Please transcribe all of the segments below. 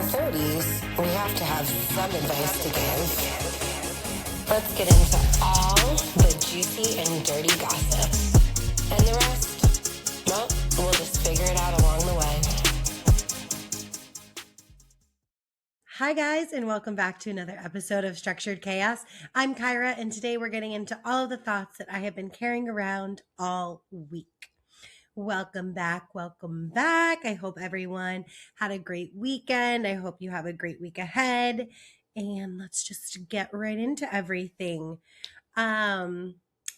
30s, we have to have some advice to give. Let's get into all the juicy and dirty gossip. And the rest, well, we'll just figure it out along the way. Hi guys, and welcome back to another episode of Structured Chaos. I'm Kyra, and today we're getting into all of the thoughts that I have been carrying around all week. Welcome back. I hope everyone had a great weekend. I hope you have a great week ahead. And let's just get right into everything. I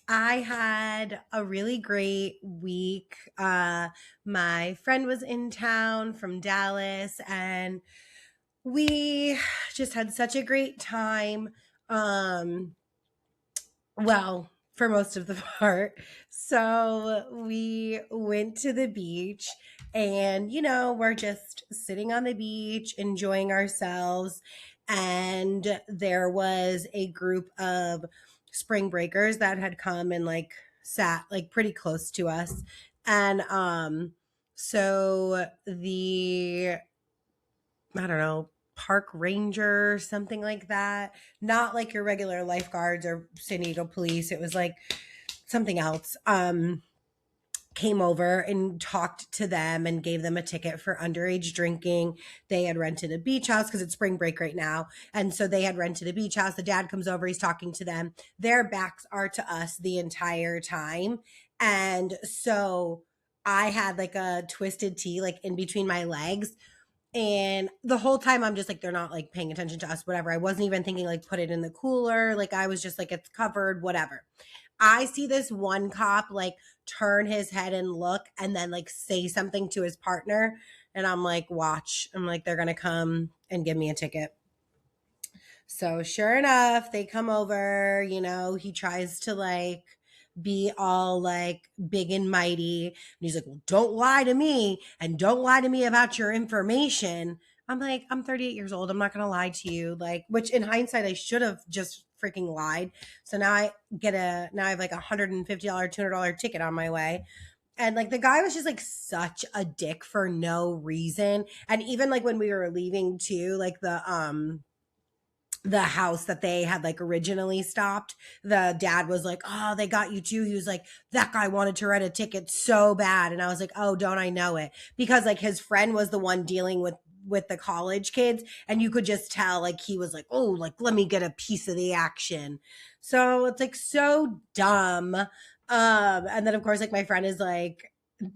had a really great week. My friend was in town from Dallas, and we just had such a great time. Well, for most of the part. So we went to the beach, and, we're just sitting on the beach, enjoying ourselves. And there was a group of spring breakers that had come and sat pretty close to us. And so I don't know, park ranger, something like that. Not like your regular lifeguards or San Diego police. It was something else. Came over and talked to them and gave them a ticket for underage drinking. They had rented a beach house because it's spring break right now. And so they had rented a beach house. The dad comes over, he's talking to them. Their backs are to us the entire time. And so I had a twisted tea in between my legs. And the whole time I'm just they're not paying attention to us, whatever. I wasn't even thinking put it in the cooler. I was just it's covered, whatever. I see this one cop turn his head and look and then say something to his partner. And I'm watch. I'm they're going to come and give me a ticket. So sure enough, they come over, he tries to be all big and mighty. And he's well, don't lie to me, and don't lie to me about your information. I'm I'm 38 years old. I'm not going to lie to you. Which in hindsight, I should have just freaking lied. So now I have $150, $200 ticket on my way. And the guy was just such a dick for no reason. And even when we were leaving too, the house that they had originally stopped, the dad was oh, they got you too. He was that guy wanted to write a ticket so bad. And I was oh, don't I know it? Because his friend was the one dealing with the college kids, and you could just tell he was oh, let me get a piece of the action. So it's so dumb. And then of course my friend is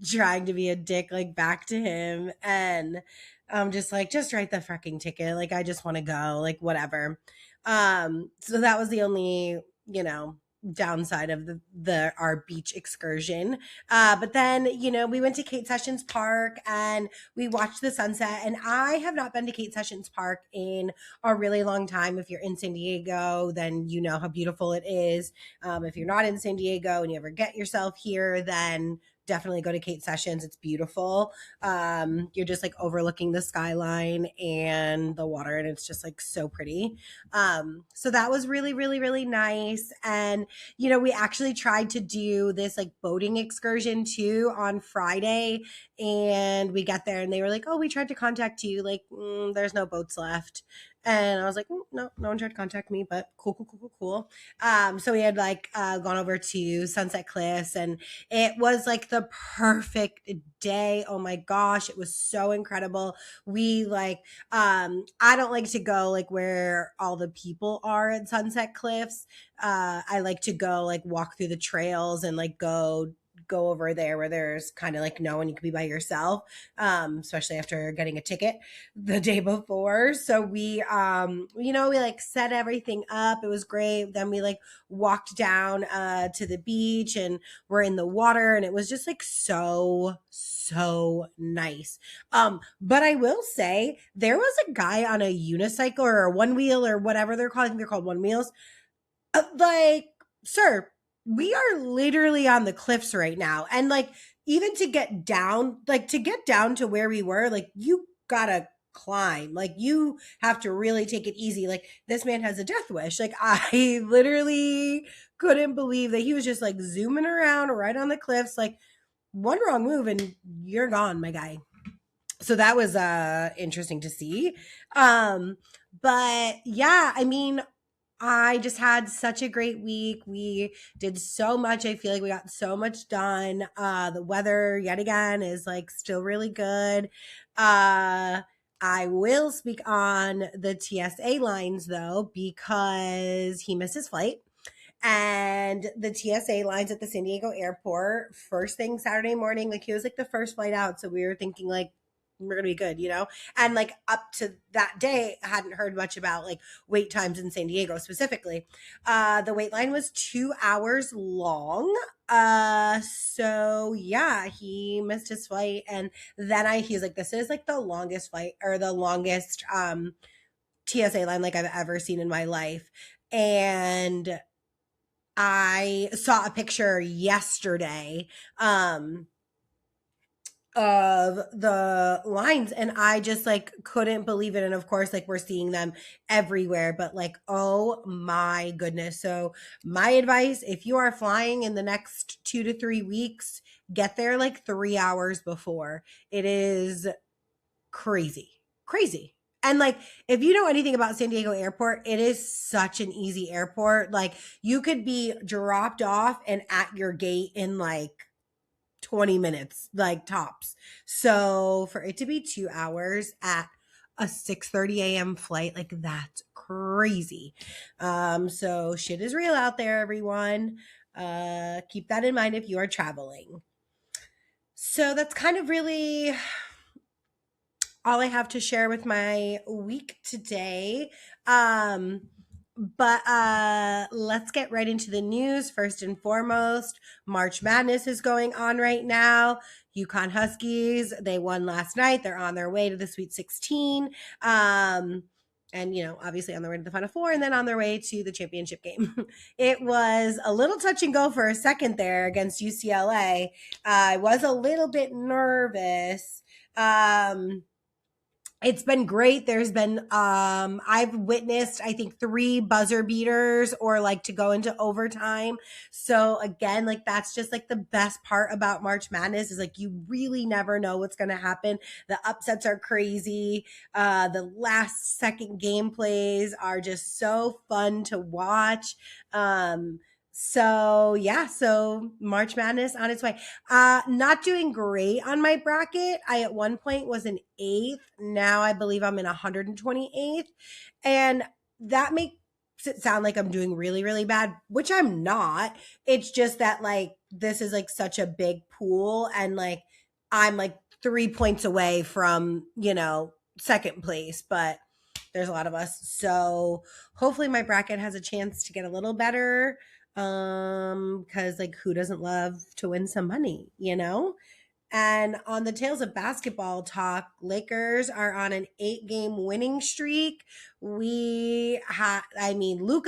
trying to be a dick back to him, and I'm just just write the fucking ticket. I just want to go, whatever. So that was the only, downside of our beach excursion. But then, we went to Kate Sessions Park and we watched the sunset. And I have not been to Kate Sessions Park in a really long time. If you're in San Diego, then you know how beautiful it is. If you're not in San Diego and you ever get yourself here, then definitely go to Kate Sessions. It's beautiful. You're just overlooking the skyline and the water, and it's just so pretty. So that was really, really, really nice. And, we actually tried to do this boating excursion too on Friday, and we got there and they were oh, we tried to contact you. There's no boats left. And I was no one tried to contact me, but cool. So we had gone over to Sunset Cliffs, and it was the perfect day. Oh my gosh, it was so incredible. We I don't like to go where all the people are at Sunset Cliffs. I like to go walk through the trails and go over there where there's kind of no one, you can be by yourself, especially after getting a ticket the day before. So we we set everything up. It was great. Then we walked down to the beach, and we're in the water, and it was just so nice. But I will say there was a guy on a unicycle or a one wheel or whatever they're calling. They're called one wheels. Sir, we are literally on the cliffs right now. And even to get down, to where we were, you gotta climb. You have to really take it easy. This man has a death wish. I literally couldn't believe that he was just zooming around right on the cliffs. One wrong move and you're gone, my guy. So that was interesting to see. But yeah, I mean, I just had such a great week. We did so much. I feel like we got so much done. The weather yet again is like still really good. I will speak on the TSA lines though, because he missed his flight. And the TSA lines at the San Diego airport, first thing Saturday morning, like he was like the first flight out. So we were thinking like, we're gonna be good, you know? And like up to that day, I hadn't heard much about like wait times in San Diego specifically. The wait line was 2 hours long. So yeah, he missed his flight. And then he was like, this is like the longest flight or the longest TSA line like I've ever seen in my life. And I saw a picture yesterday of the lines and I just like couldn't believe it. And of course, like we're seeing them everywhere, but like, oh my goodness. So my advice, if you are flying in the next 2 to 3 weeks, get there like 3 hours before. It is crazy. And like, if you know anything about San Diego airport, it is such an easy airport. Like you could be dropped off and at your gate in like 20 minutes, like tops. So for it to be 2 hours at a 6:30 a.m. flight, like that's crazy. So shit is real out there, everyone. Keep that in mind if you are traveling. So that's kind of really all I have to share with my week today. But let's get right into the news. First and foremost, March Madness is going on right now. UConn Huskies, they won last night. They're on their way to the Sweet 16. And you know, obviously on their way to the Final Four, and then on their way to the championship game. It was a little touch and go for a second there against UCLA. I was a little bit nervous. It's been great. There's been I've witnessed I think 3 buzzer beaters or like to go into overtime. So again, like that's just like the best part about March Madness is like you really never know what's going to happen. The upsets are crazy. The last second game plays are just so fun to watch. So yeah, so March Madness on its way. Not doing great on my bracket. I at one point was an 8th. Now I believe I'm in 128th. And that makes it sound like I'm doing really, really bad, which I'm not. It's just that like this is like such a big pool and like I'm like 3 points away from, you know, second place, but there's a lot of us. So hopefully my bracket has a chance to get a little better. Because like who doesn't love to win some money, you know? And on the tails of basketball talk, Lakers are on an 8-game winning streak. Luka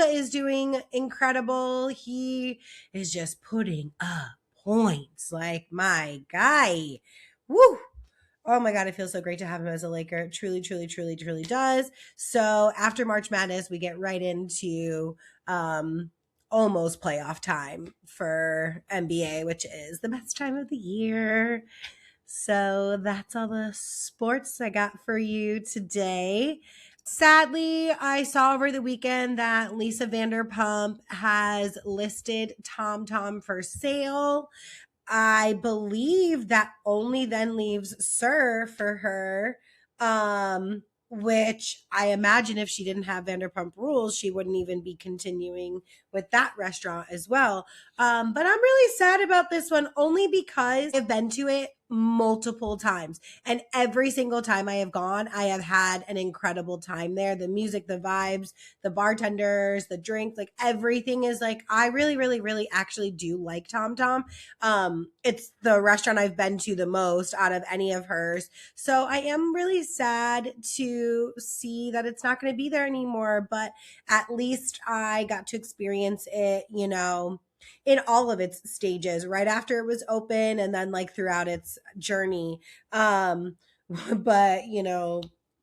is doing incredible. He is just putting up points. Like my guy. Woo! Oh my God, it feels so great to have him as a Laker. It truly, truly, truly, truly does. So after March Madness, we get right into almost playoff time for NBA, which is the best time of the year. So that's all the sports I got for you today. Sadly, I saw over the weekend that Lisa Vanderpump has listed TomTom for sale. I believe that only then leaves Sir for her, which I imagine if she didn't have Vanderpump Rules, she wouldn't even be continuing with that restaurant as well. But I'm really sad about this one only because I've been to it multiple times. And every single time I have gone, I have had an incredible time there. The music, the vibes, the bartenders, the drink, like everything is like, I really, really, really actually do like TomTom. It's the restaurant I've been to the most out of any of hers. So I am really sad to see that it's not going to be there anymore, but at least I got to experience it, you know, in all of its stages, right after it was open and then like throughout its journey. But you know,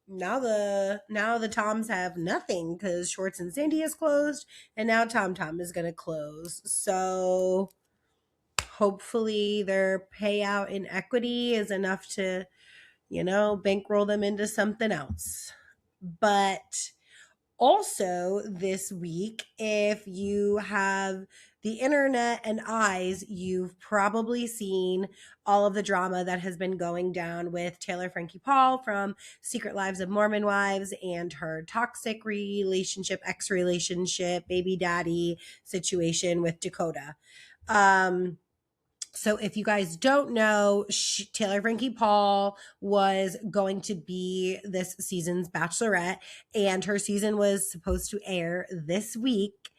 now the Toms have nothing because Schwartz and Sandy is closed, and now TomTom is gonna close. So hopefully their payout in equity is enough to, bankroll them into something else. But also this week, if you have the internet and eyes, you've probably seen all of the drama that has been going down with Taylor Frankie Paul from Secret Lives of Mormon Wives and her toxic ex-relationship, baby daddy situation with Dakota. So if you guys don't know, Taylor Frankie Paul was going to be this season's Bachelorette, and her season was supposed to air this week.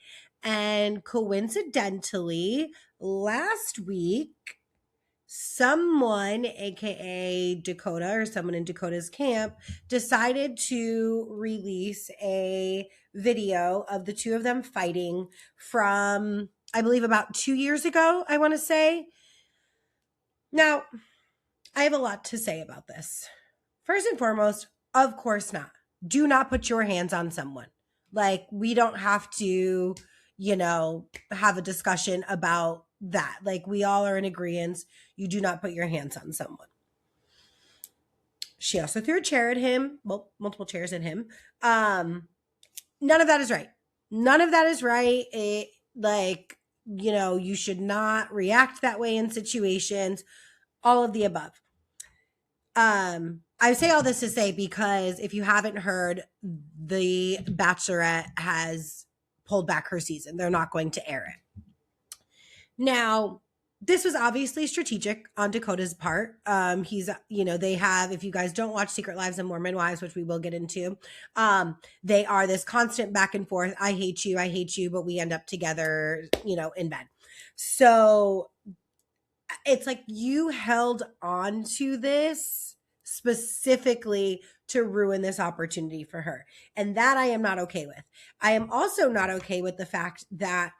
And coincidentally, last week, someone, aka Dakota, or someone in Dakota's camp, decided to release a video of the two of them fighting from, I believe, about 2 years ago, I want to say. Now, I have a lot to say about this. First and foremost, of course not. Do not put your hands on someone. Like, we don't have to, have a discussion about that. Like, we all are in agreement. You do not put your hands on someone. She also threw a chair at him. Well, multiple chairs at him. None of that is right. None of that is right. You should not react that way in situations. All of the above. I say all this to say, because if you haven't heard, the Bachelorette has pulled back her season. They're not going to air it. Now, this was obviously strategic on Dakota's part. They have, if you guys don't watch Secret Lives of Mormon Wives, which we will get into, they are this constant back and forth. I hate you, but we end up together, in bed. So it's like you held on to this specifically to ruin this opportunity for her. And that I am not okay with. I am also not okay with the fact that,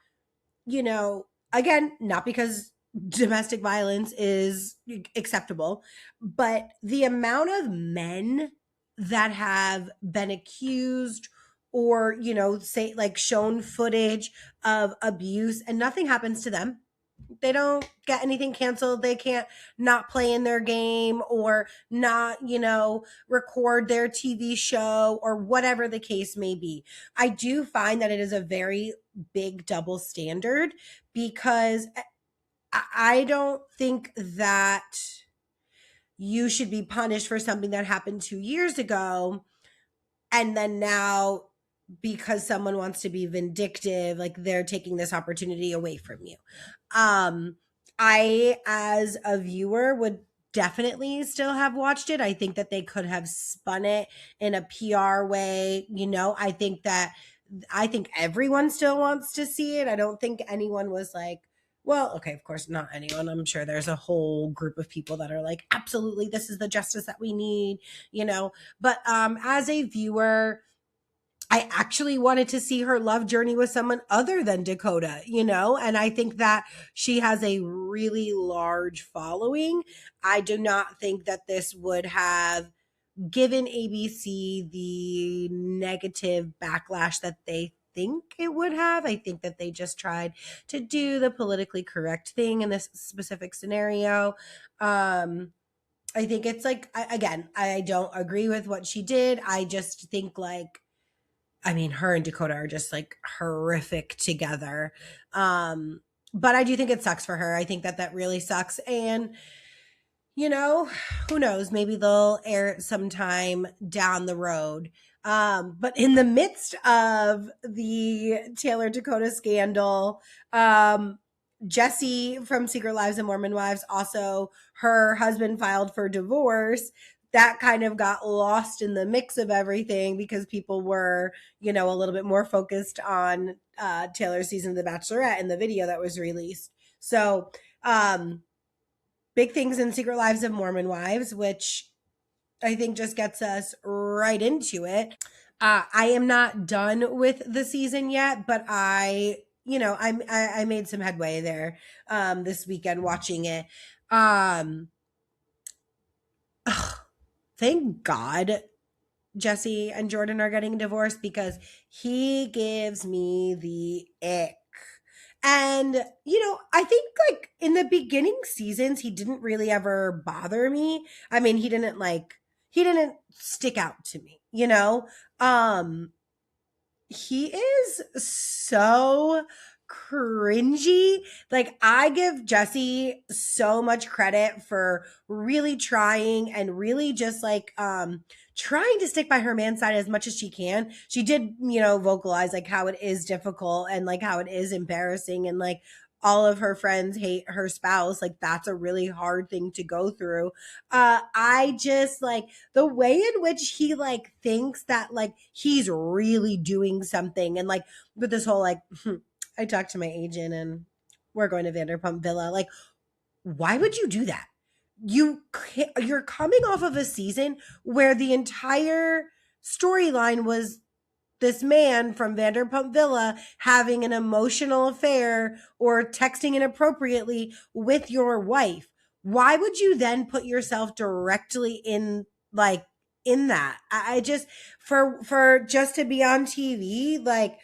again, not because domestic violence is acceptable, but the amount of men that have been accused or, say, like, shown footage of abuse and nothing happens to them. They don't get anything canceled. They can't not play in their game or not, record their TV show or whatever the case may be. I do find that it is a very big double standard, because I don't think that you should be punished for something that happened 2 years ago, and then now, because someone wants to be vindictive, like, they're taking this opportunity away from you. I, as a viewer, would definitely still have watched it. I think that they could have spun it in a PR way. I think everyone still wants to see it. I don't think anyone was like, well, okay, of course not anyone. I'm sure there's a whole group of people that are like, absolutely, this is the justice that we need, But as a viewer, I actually wanted to see her love journey with someone other than Dakota, and I think that she has a really large following. I do not think that this would have given ABC the negative backlash that they think it would have. I think that they just tried to do the politically correct thing in this specific scenario. I think it's like, again, I don't agree with what she did. I just think, like, her and Dakota are just, like, horrific together. But I do think it sucks for her. I think that really sucks. And, who knows? Maybe they'll air it sometime down the road. But in the midst of the Taylor Dakota scandal, Jesse from Secret Lives of Mormon Wives, also her husband filed for divorce. That kind of got lost in the mix of everything because people were, a little bit more focused on Taylor's season of The Bachelorette and the video that was released. So, big things in Secret Lives of Mormon Wives, which I think just gets us right into it. I am not done with the season yet, but I made some headway there this weekend watching it. Thank God Jesse and Jordan are getting divorced, because he gives me the ick. And, I think, like, in the beginning seasons, he didn't really ever bother me. He didn't, like, he didn't stick out to me, you know? He is so cringy. Like, I give Jessie so much credit for really trying and really just like trying to stick by her man's side as much as she can. She did, vocalize like how it is difficult and like how it is embarrassing and like all of her friends hate her spouse. Like, that's a really hard thing to go through. I just like the way in which he like thinks that like he's really doing something, and like with this whole like I talked to my agent and we're going to Vanderpump Villa. Like, why would you do that? You're coming off of a season where the entire storyline was this man from Vanderpump Villa having an emotional affair or texting inappropriately with your wife. Why would you then put yourself directly in that? I just for just to be on TV, like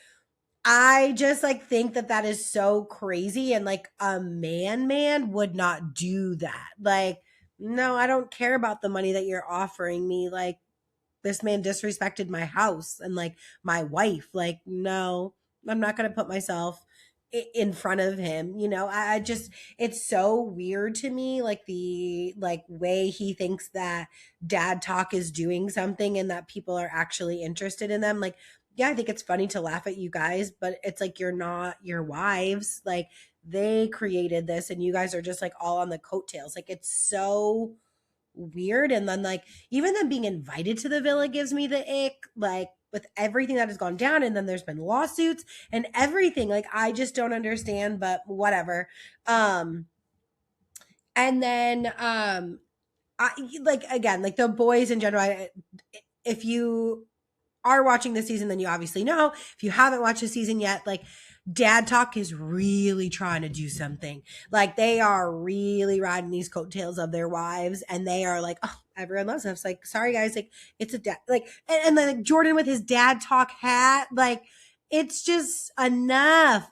I just like think that is so crazy, and like a man would not do that. Like, no, I don't care about the money that you're offering me. Like, this man disrespected my house and like my wife. Like, no, I'm not going to put myself in front of him. I just, it's so weird to me. Like the like way he thinks that dad talk is doing something and that people are actually interested in them. Like, yeah, I think it's funny to laugh at you guys, but it's like, you're not your wives. Like, they created this and you guys are just like all on the coattails. Like, it's so weird. And then like even them being invited to the villa gives me the ick, like with everything that has gone down, and then there's been lawsuits and everything. Like, I just don't understand, but whatever. And then I like, again, like the boys in general, if you are watching this season, then you obviously know. If you haven't watched the season yet, like dad talk is really trying to do something. Like, they are really riding these coattails of their wives, and they are like, oh, everyone loves us. Like, sorry guys, like it's a dad, like, and then like Jordan with his dad talk hat, like it's just enough.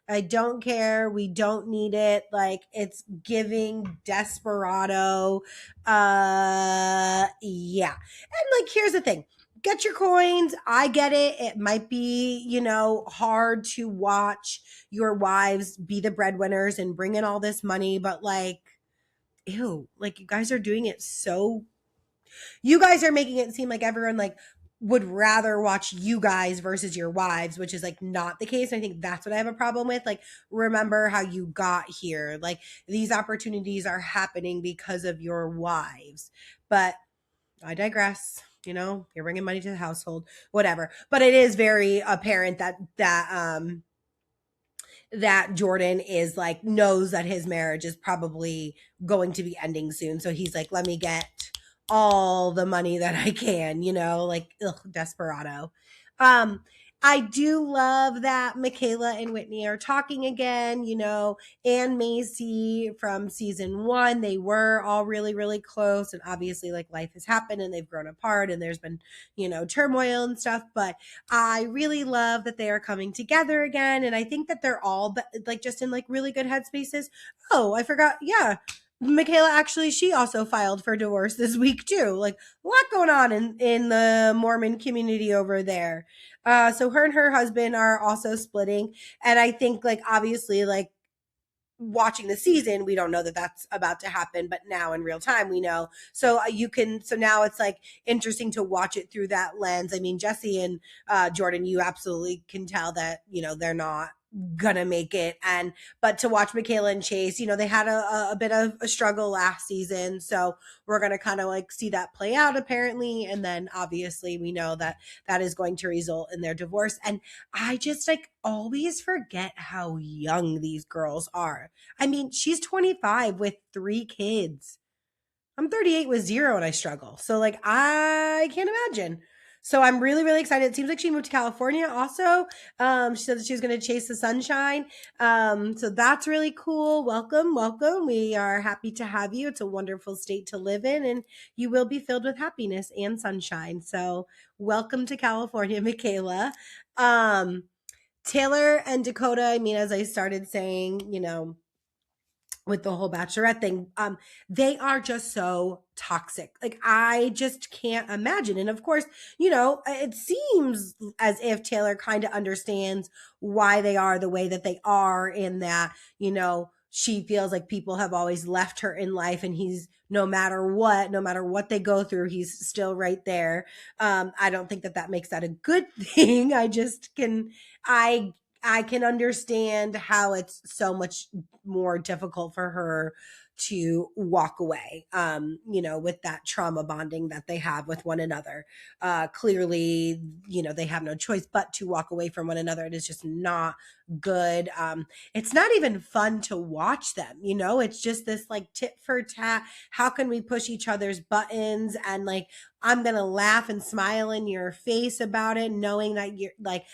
I don't care. We don't need it. Like, it's giving desperado. Yeah. And like, here's the thing. Get your coins. I get it. It might be, hard to watch your wives be the breadwinners and bring in all this money, but like, ew, like you guys are doing it so, you guys are making it seem like everyone like would rather watch you guys versus your wives, which is like not the case. I think that's what I have a problem with. Like, remember how you got here. Like, these opportunities are happening because of your wives. But I digress. You're bringing money to the household, whatever. But it is very apparent that Jordan is like, knows that his marriage is probably going to be ending soon. So he's like, let me get all the money that I can, like, desperado. I do love that Michaela and Whitney are talking again, and Macy from season 1, they were all really, really close. And obviously, like, life has happened and they've grown apart and there's been, turmoil and stuff. But I really love that they are coming together again. And I think that they're all like just in like really good headspaces. Oh, I forgot. Yeah. Michaela, actually, she also filed for divorce this week too. Like, a lot going on in the Mormon community over there. So her and her husband are also splitting, and I think like obviously like watching the season, we don't know that that's about to happen, but now in real time we know. So so now it's like interesting to watch it through that lens. I mean, Jesse and Jordan, you absolutely can tell that they're not gonna make it, but to watch Michaela and Chase, they had a bit of a struggle last season, so we're gonna kind of like see that play out apparently, and then obviously we know that is going to result in their divorce. And I just like always forget how young these girls are. I mean, she's 25 with 3 kids. I'm 38 with 0 and I struggle. So like, I can't imagine. So I'm really, really excited. It seems like she moved to California also. She said that she was going to chase the sunshine. So that's really cool. Welcome, welcome. We are happy to have you. It's a wonderful state to live in, and you will be filled with happiness and sunshine. So welcome to California, Michaela. Taylor and Dakota, I mean, as I started saying, with the whole Bachelorette thing. They are just so toxic. Like, I just can't imagine. And of course, it seems as if Taylor kind of understands why they are the way that they are, in that, she feels like people have always left her in life, and he's, no matter what they go through, he's still right there. I don't think that makes that a good thing. I can understand how it's so much more difficult for her to walk away, with that trauma bonding that they have with one another. Clearly, they have no choice but to walk away from one another. It is just not good. It's not even fun to watch them, it's just this like tit for tat. How can we push each other's buttons? And like, I'm going to laugh and smile in your face about it, knowing that you're like,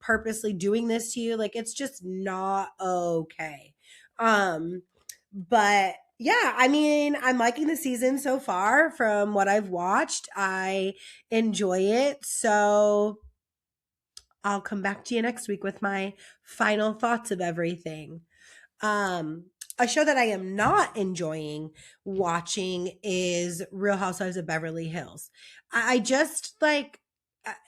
purposely doing this to you. Like, it's just not okay. But yeah, I mean, I'm liking the season so far from what I've watched. I enjoy it. So I'll come back to you next week with my final thoughts of everything. A show that I am not enjoying watching is Real Housewives of Beverly Hills. I just like,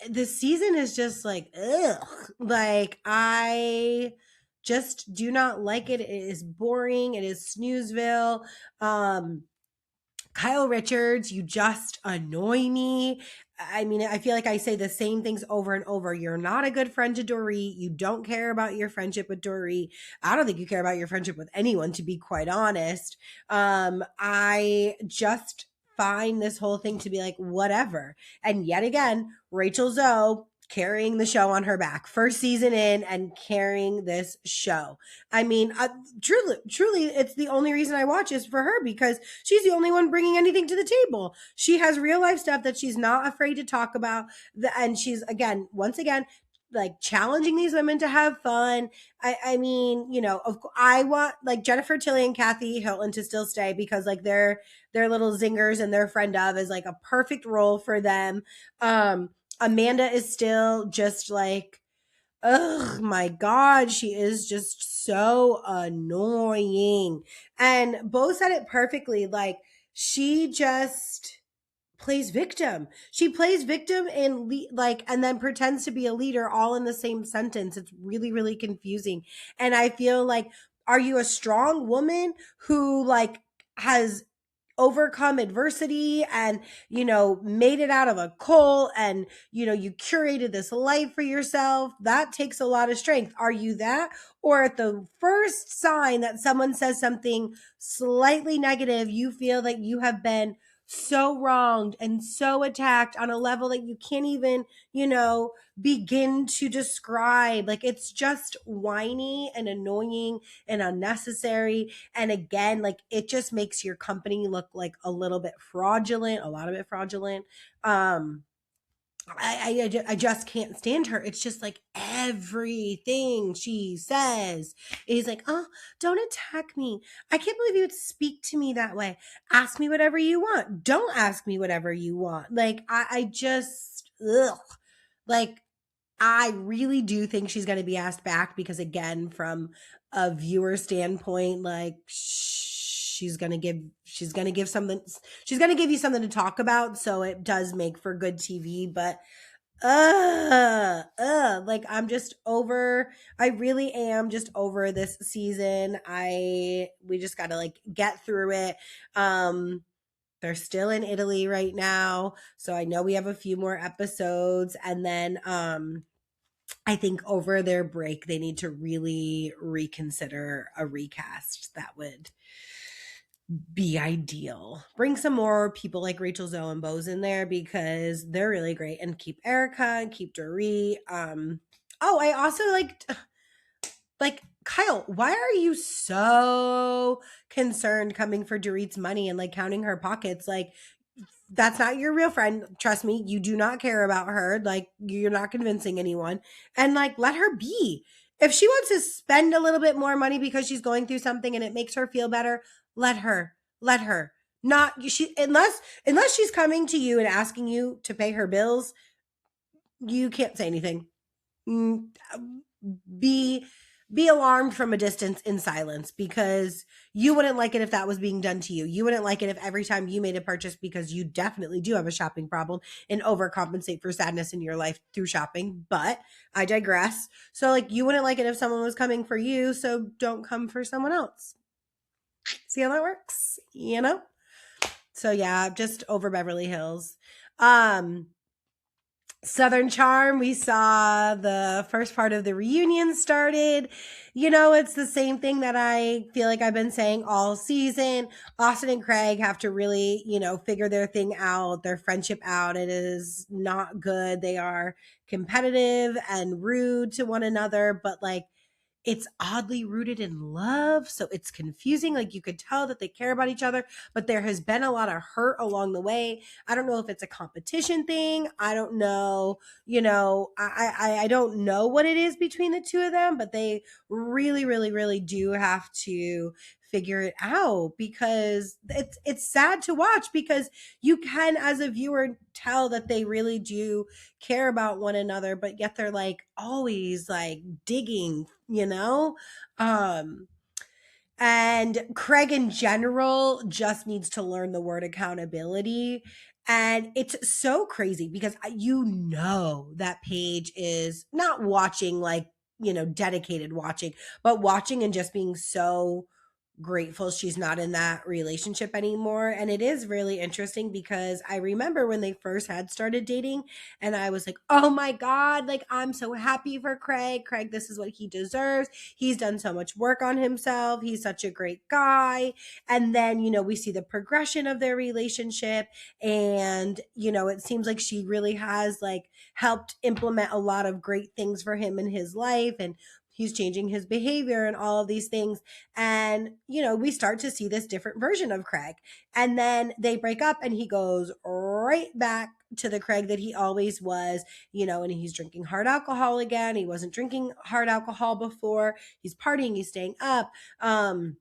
this season is just like, ugh. Like, I just do not like it. It is boring. It is snoozeville. Kyle Richards, you just annoy me. I mean, I feel like I say the same things over and over. You're not a good friend to Dorit. You don't care about your friendship with Dorit. I don't think you care about your friendship with anyone, to be quite honest. I just find this whole thing to be like, whatever. And yet again, Rachel Zoe carrying the show on her back, first season in, and carrying this show. I mean, truly, it's the only reason I watch is for her, because she's the only one bringing anything to the table. She has real life stuff that she's not afraid to talk about. And she's, once again, like, challenging these women to have fun. I mean, I want like Jennifer Tilly and Kathy Hilton to still stay, because like their little zingers and their friend of is like a perfect role for them. Amanda is still just like, oh my God, she is just so annoying. And Bo said it perfectly. Like, she just plays victim. She plays victim and and then pretends to be a leader, all in the same sentence. It's really, really confusing. And I feel like, are you a strong woman who like has overcome adversity and made it out of a cult, and you curated this life for yourself? That takes a lot of strength. Are you that? Or at the first sign that someone says something slightly negative, you feel that you have been so wronged and so attacked on a level that you can't even begin to describe? Like, it's just whiny and annoying and unnecessary. And again, like, it just makes your company look like a little bit fraudulent, a lot of it fraudulent. I just can't stand her. It's just like everything she says is like, oh, don't attack me. I can't believe you would speak to me that way. Ask me whatever you want. Don't ask me whatever you want. Like, I just, ugh. Like, I really do think she's going to be asked back, because again, from a viewer standpoint, like, she's going to give you something to talk about. So it does make for good TV, but like, I really am just over this season. We just got to like get through it. They're still in Italy right now, so I know we have a few more episodes, and then I think over their break they need to really reconsider a recast. That would be ideal. Bring some more people like Rachel Zoe and Bose in there, because they're really great, and keep Erica and keep Dorit. I also like, Kyle, why are you so concerned coming for Dorit's money and like counting her pockets? Like, that's not your real friend. Trust me, you do not care about her. Like, you're not convincing anyone. And like, let her be. If she wants to spend a little bit more money because she's going through something and it makes her feel better, let her. Not she unless she's coming to you and asking you to pay her bills, you can't say anything. Be be alarmed from a distance in silence, because you wouldn't like it if that was being done to you. You wouldn't like it if every time you made a purchase, because you definitely do have a shopping problem and overcompensate for sadness in your life through shopping. But I digress. So, like, you wouldn't like it if someone was coming for you, so don't come for someone else. See how that works? You know? So yeah, just over Beverly Hills. Southern Charm, we saw the first part of the reunion started. You know, it's the same thing that I feel like I've been saying all season. Austin and Craig have to really, figure their thing out, their friendship out. It is not good. They are competitive and rude to one another, but like, it's oddly rooted in love. So it's confusing. Like, you could tell that they care about each other, but there has been a lot of hurt along the way. I don't know if it's a competition thing. I don't know. I don't know what it is between the two of them, but they really, really, really do have to figure it out, because it's sad to watch, because you can, as a viewer, tell that they really do care about one another, but yet they're like always like digging, and Craig in general just needs to learn the word accountability. And it's so crazy because that Paige is not watching like, dedicated watching, but watching and just being so grateful she's not in that relationship anymore. And it is really interesting, because I remember when they first had started dating, and I was like, oh my God, like, I'm so happy for Craig. Craig, this is what he deserves. He's done so much work on himself. He's such a great guy. And then, we see the progression of their relationship. And, it seems like she really has like helped implement a lot of great things for him in his life. And he's changing his behavior and all of these things. And, we start to see this different version of Craig. And then they break up, and he goes right back to the Craig that he always was, and he's drinking hard alcohol again. He wasn't drinking hard alcohol before. He's partying, he's staying up. And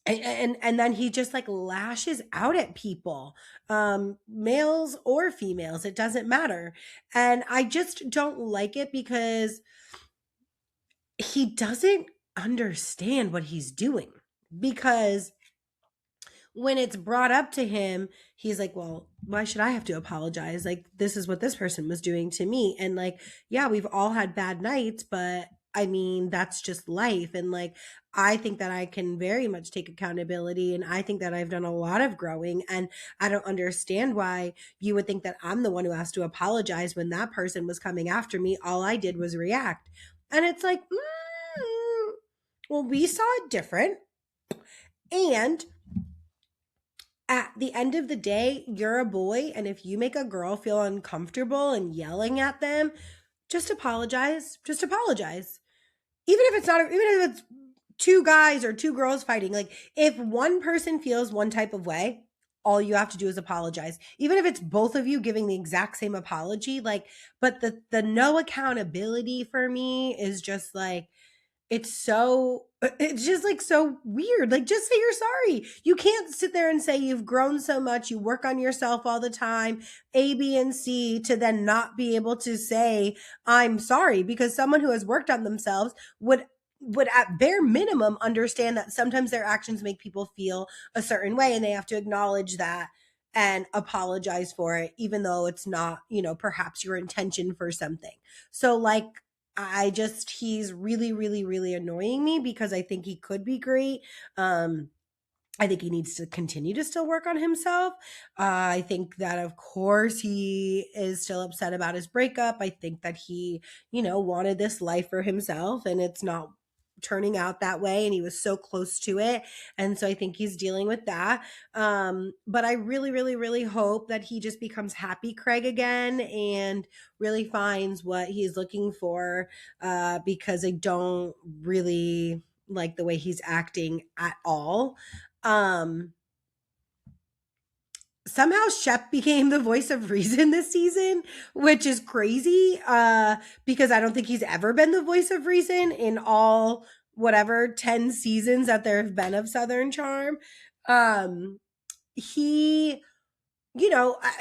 then he just like lashes out at people, males or females, it doesn't matter. And I just don't like it, because he doesn't understand what he's doing. Because when it's brought up to him, he's like, well, why should I have to apologize? Like, this is what this person was doing to me. And like, yeah, we've all had bad nights, but I mean, that's just life. And like, I think that I can very much take accountability, and I think that I've done a lot of growing, and I don't understand why you would think that I'm the one who has to apologize when that person was coming after me. All I did was react. And it's like, well, we saw it different. And at the end of the day, you're a boy. And if you make a girl feel uncomfortable and yelling at them, just apologize. Just apologize. Even if it's two guys or two girls fighting, like, if one person feels one type of way, all you have to do is apologize. Even if it's both of you giving the exact same apology, like, but the no accountability for me is just like, it's just like so weird. Like, just say you're sorry. You can't sit there and say you've grown so much, you work on yourself all the time, A, B, and C, to then not be able to say I'm sorry, because someone who has worked on themselves would at bare minimum understand that sometimes their actions make people feel a certain way, and they have to acknowledge that and apologize for it, even though it's not, perhaps your intention for something. So like, he's really, really, really annoying me, because I think he could be great. I think he needs to continue to still work on himself. I think that, of course, he is still upset about his breakup. I think that he, wanted this life for himself, and it's not turning out that way, and he was so close to it. And so I think he's dealing with that. But I really, really, really hope that he just becomes happy Craig again, and really finds what he's looking for, because I don't really like the way he's acting at all. Somehow Shep became the voice of reason this season, which is crazy, because I don't think he's ever been the voice of reason in all whatever 10 seasons that there have been of Southern Charm. He,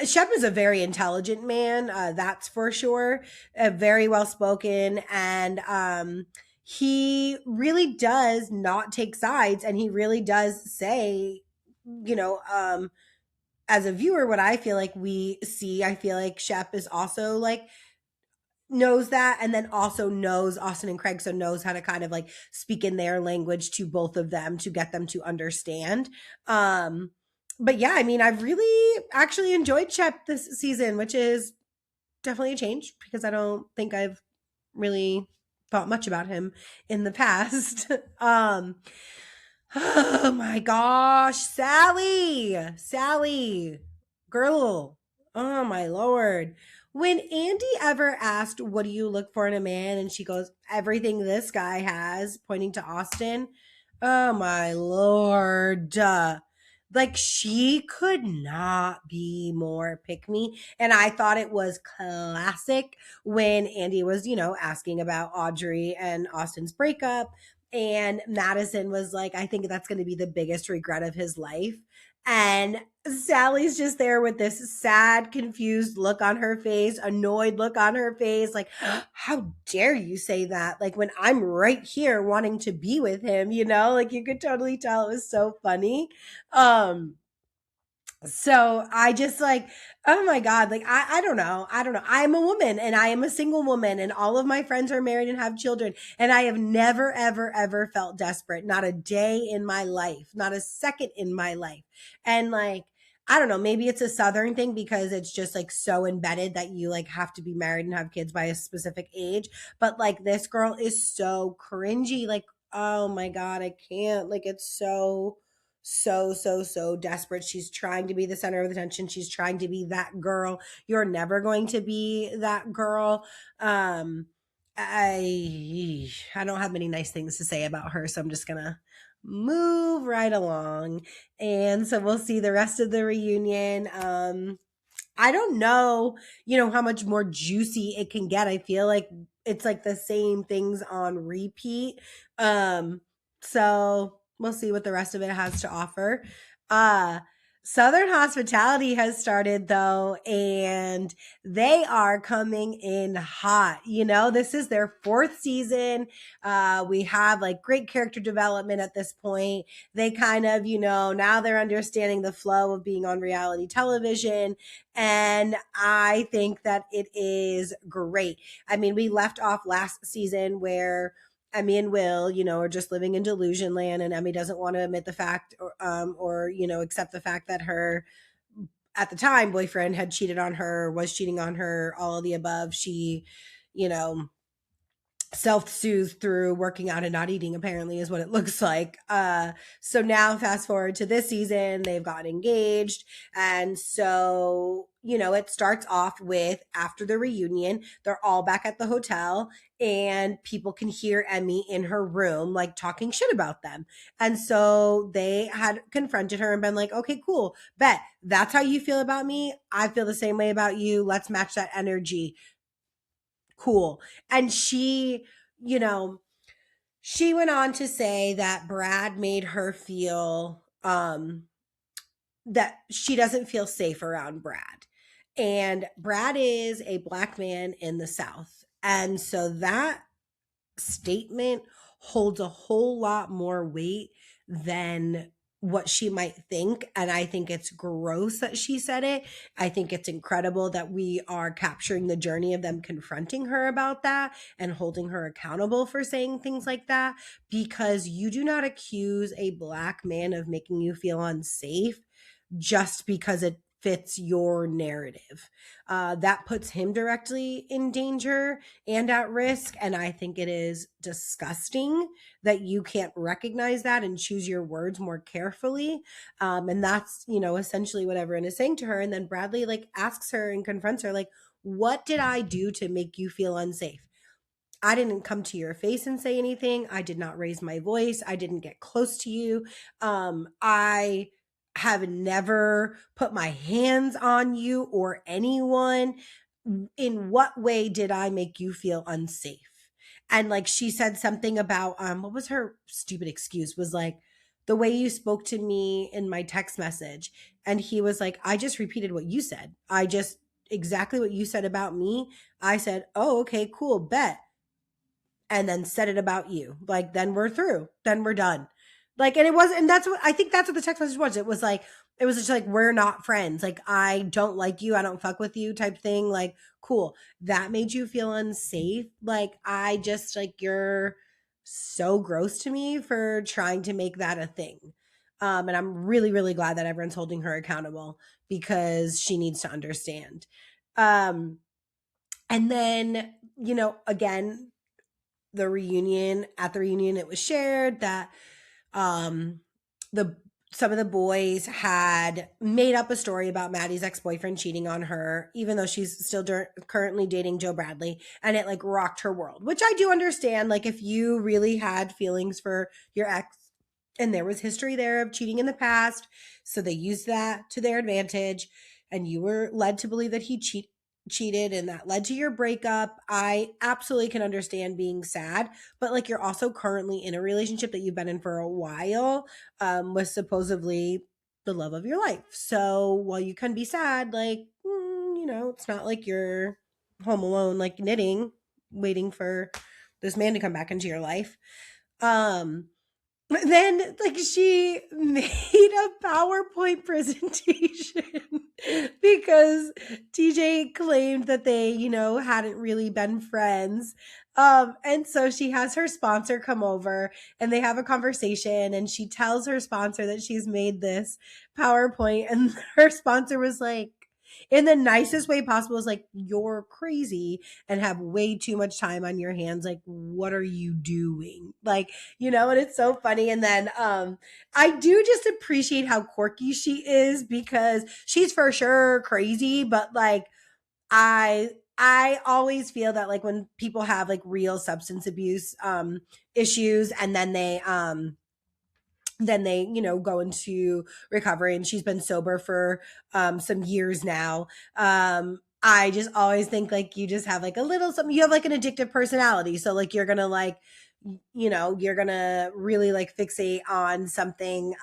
Shep is a very intelligent man, that's for sure, very well spoken, and he really does not take sides, and he really does say, you know, as a viewer, what I feel like we see, I feel like Shep is also like knows that, and then also knows Austin and Craig, so knows how to kind of like speak in their language to both of them to get them to understand. But yeah, I mean, I've really actually enjoyed Shep this season, which is definitely a change because I don't think I've really thought much about him in the past. Oh my gosh, Sally, girl. Oh my lord. When Andy ever asked, "What do you look for in a man?" and she goes, "Everything this guy has," pointing to Austin. Oh my lord. Like, she could not be more pick me. And I thought it was classic when Andy was, asking about Audrey and Austin's breakup. And Madison was like, "I think that's going to be the biggest regret of his life." And Sally's just there with this sad, confused look on her face, annoyed look on her face, like, "How dare you say that? Like, when I'm right here wanting to be with him, like, you could totally tell it was so funny. Um, so I just like, oh my God, like, I don't know. I don't know. I'm a woman and I am a single woman and all of my friends are married and have children. And I have never, ever, ever felt desperate. Not a day in my life, not a second in my life. And like, I don't know, maybe it's a Southern thing because it's just like so embedded that you like have to be married and have kids by a specific age. But like, this girl is so cringy. Like, oh my God, I can't. Like, it's so desperate. She's trying to be the center of attention. She's trying to be that girl. You're never going to be that girl. I don't have many nice things to say about her, so I'm just gonna move right along. And so we'll see the rest of the reunion. I don't know, how much more juicy it can get. I feel like it's like the same things on repeat. So we'll see what the rest of it has to offer. Uh Southern Hospitality has started though, and they are coming in hot. This is their fourth season. We have like great character development at this point. They kind of, now they're understanding the flow of being on reality television. And I think that it is great. I mean, we left off last season where Emmy and Will, are just living in delusion land, and Emmy doesn't want to admit the fact or accept the fact that her, at the time, boyfriend had cheated on her, was cheating on her, all of the above. She, you know, self-soothe through working out and not eating, apparently, is what it looks like. So now fast forward to this season, they've gotten engaged. And so, it starts off with, after the reunion, they're all back at the hotel and people can hear Emmy in her room, like talking shit about them. And so they had confronted her and been like, "Okay, cool. Bet that's how you feel about me. I feel the same way about you. Let's match that energy. Cool." And she went on to say that Brad made her feel that she doesn't feel safe around Brad. And Brad is a Black man in the South. And so that statement holds a whole lot more weight than what she might think. And I think it's gross that she said it. I think it's incredible that we are capturing the journey of them confronting her about that and holding her accountable for saying things like that, because you do not accuse a Black man of making you feel unsafe just because it fits your narrative. That puts him directly in danger and at risk. And I think it is disgusting that you can't recognize that and choose your words more carefully. And that's, essentially what everyone is saying to her. And then Bradley like asks her and confronts her, like, "What did I do to make you feel unsafe? I didn't come to your face and say anything. I did not raise my voice. I didn't get close to you. I have never put my hands on you or anyone. In what way did I make you feel unsafe?" And like, she said something about what was her stupid excuse, was like, "The way you spoke to me in my text message." And he was like, "I just repeated what you said. I just exactly what you said about me. I said, 'Oh, okay, cool, bet.'" and then said it about you. Like, then we're through. Then we're done. Like, and it was, and that's what I think that's what the text message was. It was like, it was just like, we're not friends. Like, I don't like you. I don't fuck with you type thing. Like, cool. That made you feel unsafe. Like, I just, like, you're so gross to me for trying to make that a thing. And I'm really, really glad that everyone's holding her accountable because she needs to understand. And then, you know, again, at the reunion, it was shared that the some of the boys had made up a story about Maddie's ex-boyfriend cheating on her, even though she's still currently dating Joe Bradley, and it like rocked her world, which I do understand. Like, if you really had feelings for your ex and there was history there of cheating in the past, so they used that to their advantage, and you were led to believe that he cheated and that led to your breakup, I absolutely can understand being sad. But like, you're also currently in a relationship that you've been in for a while, with supposedly the love of your life. So while you can be sad, like, you know, it's not like you're home alone, like knitting, waiting for this man to come back into your life. Then, like, she made a PowerPoint presentation because TJ claimed that they, you know, hadn't really been friends. And so she has her sponsor come over and they have a conversation, and she tells her sponsor that she's made this PowerPoint, and her sponsor was like, in the nicest way possible, is like, you're crazy and have way too much time on your hands. Like, what are you doing? Like, you know, and it's so funny. And then I do just appreciate how quirky she is, because she's for sure crazy, but like, I always feel that like when people have like real substance abuse issues, and then they, you know, go into recovery, and she's been sober for some years now. I just always think like you just have like a little something, you have like an addictive personality. So like, you're gonna like, you know, you're gonna really like fixate on something,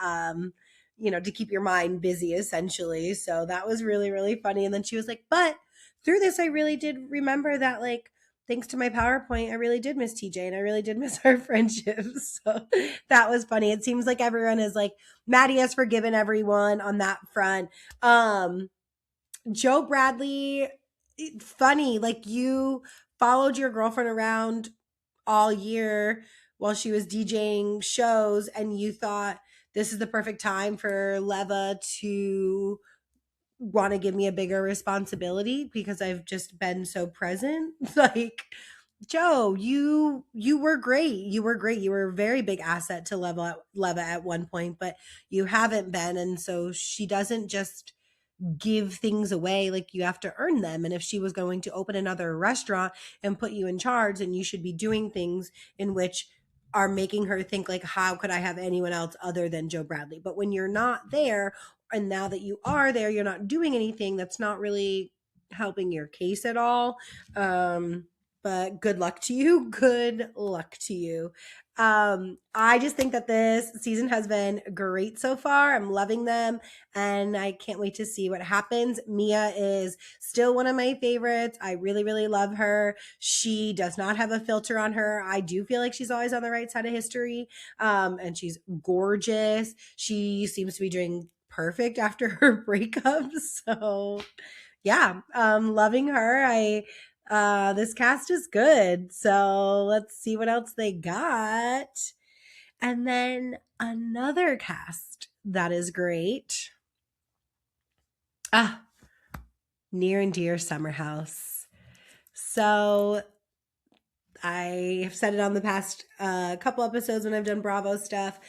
you know, to keep your mind busy essentially. So that was really, really funny. And then she was like, but through this, I really did remember that, like, thanks to my PowerPoint, I really did miss TJ and I really did miss our friendship. So that was funny. It seems like everyone is like, Maddie has forgiven everyone on that front. Joe Bradley, funny, like, you followed your girlfriend around all year while she was DJing shows, and you thought this is the perfect time for Leva to want to give me a bigger responsibility because I've just been so present. Like, Joe, you were great. You were great. You were a very big asset to Leva at one point, but you haven't been. And so she doesn't just give things away. Like, you have to earn them. And if she was going to open another restaurant and put you in charge, then you should be doing things in which are making her think like, how could I have anyone else other than Joe Bradley? But when you're not there, and now that you are there, you're not doing anything, that's not really helping your case at all. But good luck to you. Good luck to you. I just think that this season has been great so far. I'm loving them, and I can't wait to see what happens. Mia is still one of my favorites. I really, really love her. She does not have a filter on her. I do feel like she's always on the right side of history. And she's gorgeous. She seems to be doing perfect after her breakup. So yeah, loving her. This cast is good. So let's see what else they got. And then another cast that is great. Near and Dear Summer House. So I have said it on the past couple episodes when I've done Bravo stuff.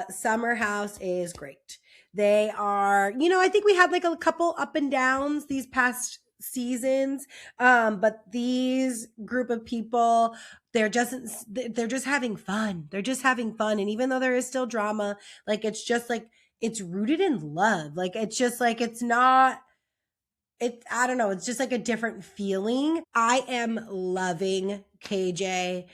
Summer House is great. They are, you know, I think we had like a couple up and downs these past seasons, but these group of people, they're just having fun. They're just having fun. And even though there is still drama, like, it's just like, it's rooted in love. Like, it's just like, it's not, I don't know, it's just like a different feeling. I am loving KJ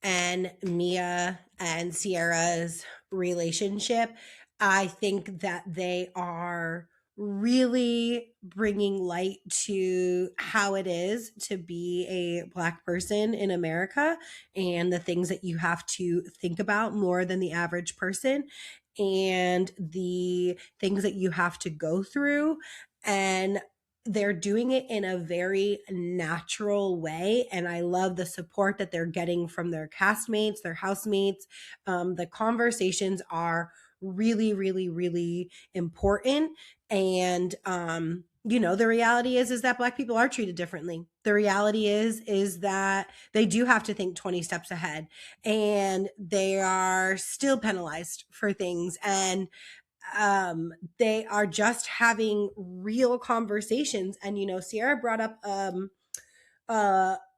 and Mia and Sierra's relationship. I think that they are really bringing light to how it is to be a Black person in America and the things that you have to think about more than the average person and the things that you have to go through. And they're doing it in a very natural way. And I love the support that they're getting from their castmates, their housemates. The conversations are really, really, really important. And the reality is that Black people are treated differently. The reality is that they do have to think 20 steps ahead, and they are still penalized for things. And they are just having real conversations. And Sierra brought up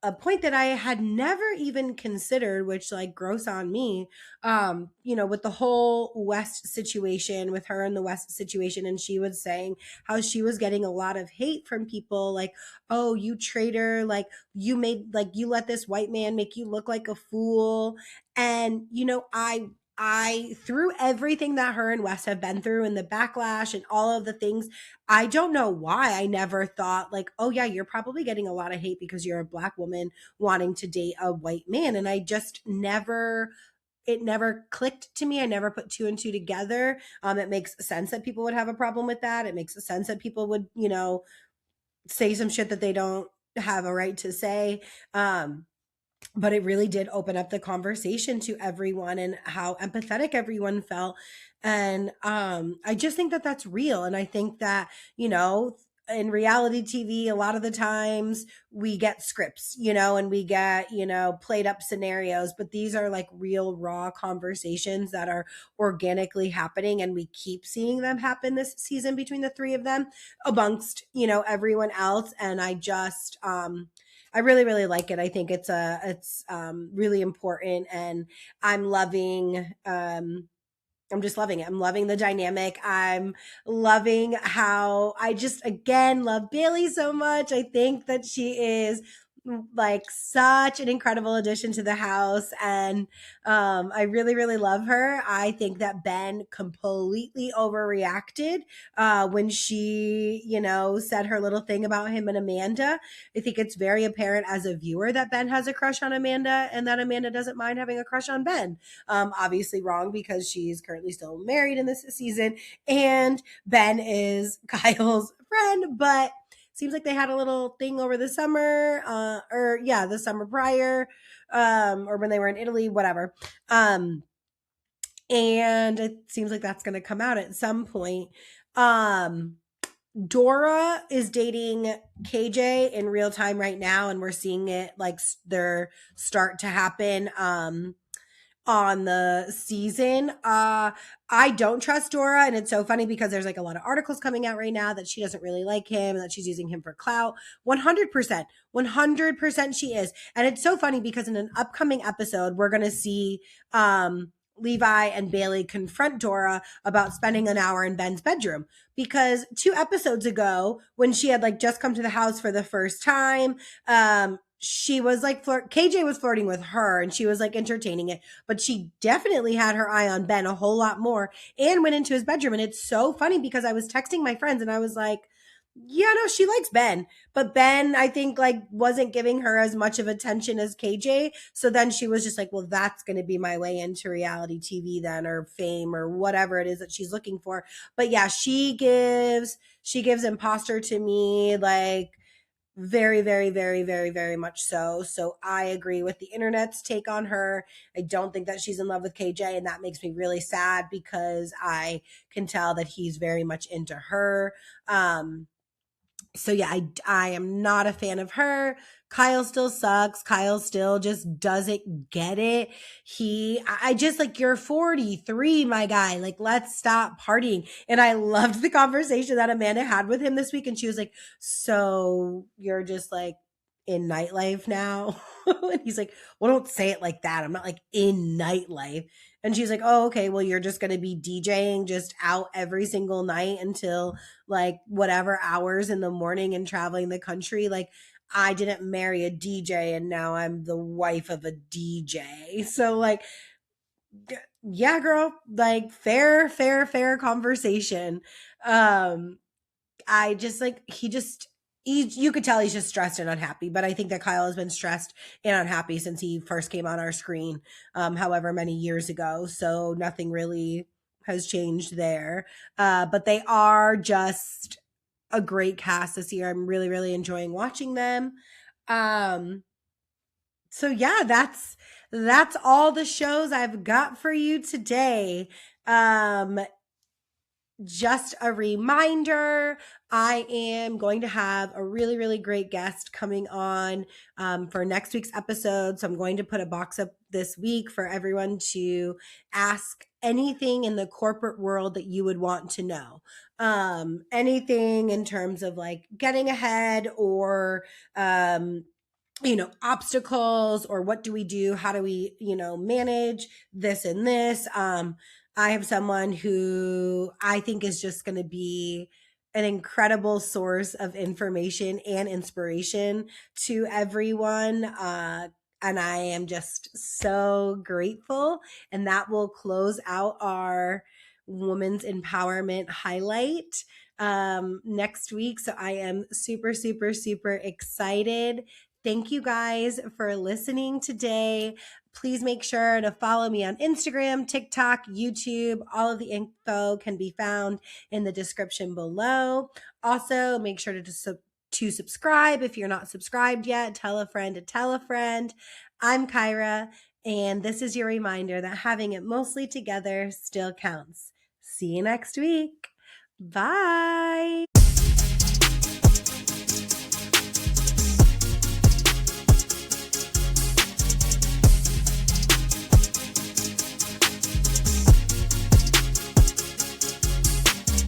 a point that I had never even considered, which like gross on me. With the whole West situation, with her and the West situation, and she was saying how she was getting a lot of hate from people like, "Oh, you traitor, like you let this white man make you look like a fool." And I through everything that her and Wes have been through and the backlash and all of the things, I don't know why I never thought like, "Oh yeah, you're probably getting a lot of hate because you're a Black woman wanting to date a white man." And I just never it never clicked to me. I never put two and two together. It makes sense that people would have a problem with that. It makes sense that people would, say some shit that they don't have a right to say. But it really did open up the conversation to everyone and how empathetic everyone felt. And I just think that that's real. And I think that, in reality TV, a lot of the times we get scripts, and we get, played up scenarios, but these are like real raw conversations that are organically happening. And we keep seeing them happen this season between the three of them amongst, everyone else. And I really, really like it. I think it's really important, and I'm loving. I'm just loving it. I'm loving the dynamic. I'm loving how I just again love Bailey so much. I think that she is like such an incredible addition to the house, and I really, really love her. I think that Ben completely overreacted when she, said her little thing about him and Amanda. I think it's very apparent as a viewer that Ben has a crush on Amanda and that Amanda doesn't mind having a crush on Ben. Obviously wrong because she's currently still married in this season and Ben is Kyle's friend, but seems like they had a little thing over the summer, the summer prior, or when they were in Italy, whatever. And it seems like that's going to come out at some point. Dora is dating KJ in real time right now, and we're seeing it like their start to happen on the season. I don't trust Dora, and it's so funny because there's like a lot of articles coming out right now that she doesn't really like him and that she's using him for clout. 100% she is. And it's so funny because in an upcoming episode we're going to see Levi and Bailey confront Dora about spending an hour in Ben's bedroom, because 2 episodes ago when she had like just come to the house for the first time, she was like KJ was flirting with her and she was like entertaining it, but she definitely had her eye on Ben a whole lot more and went into his bedroom. And it's so funny because I was texting my friends and I was like, yeah, no, she likes Ben, but Ben, I think like wasn't giving her as much of attention as KJ. So then she was just like, well, that's going to be my way into reality TV then, or fame, or whatever it is that she's looking for. But yeah, she gives imposter to me, like very, very, very, very, very much so. So I agree with the internet's take on her. I don't think that she's in love with KJ, and that makes me really sad because I can tell that he's very much into her. So yeah, I am not a fan of her. Kyle still sucks. Kyle still just doesn't get it. I just like, you're 43, my guy. Like, let's stop partying. And I loved the conversation that Amanda had with him this week. And she was like, so you're just like in nightlife now? And he's like, well, don't say it like that. I'm not like in nightlife. And she's like, oh, okay, well, you're just going to be DJing just out every single night until like whatever hours in the morning and traveling the country. Like, I didn't marry a DJ and now I'm the wife of a DJ. So like, yeah, girl, like fair conversation. I just like, you could tell he's just stressed and unhappy. But I think that Kyle has been stressed and unhappy since he first came on our screen, however many years ago. So nothing really has changed there. But they are just a great cast this year. I'm really, really enjoying watching them. So yeah, that's all the shows I've got for you today. Um, just a reminder, I am going to have a really, really great guest coming on for next week's episode. So I'm going to put a box up this week for everyone to ask anything in the corporate world that you would want to know. Anything in terms of like getting ahead or obstacles, or what do we do, how do we manage this and this. I have someone who I think is just going to be an incredible source of information and inspiration to everyone, and I am just so grateful. And that will close out our women's empowerment highlight next week. So I am super, super, super excited. Thank you guys for listening today. Please make sure to follow me on Instagram, TikTok, YouTube. All of the info can be found in the description below. Also, make sure to subscribe if you're not subscribed yet. Tell a friend to tell a friend. I'm Kyra, and this is your reminder that having it mostly together still counts. See you next week. Bye.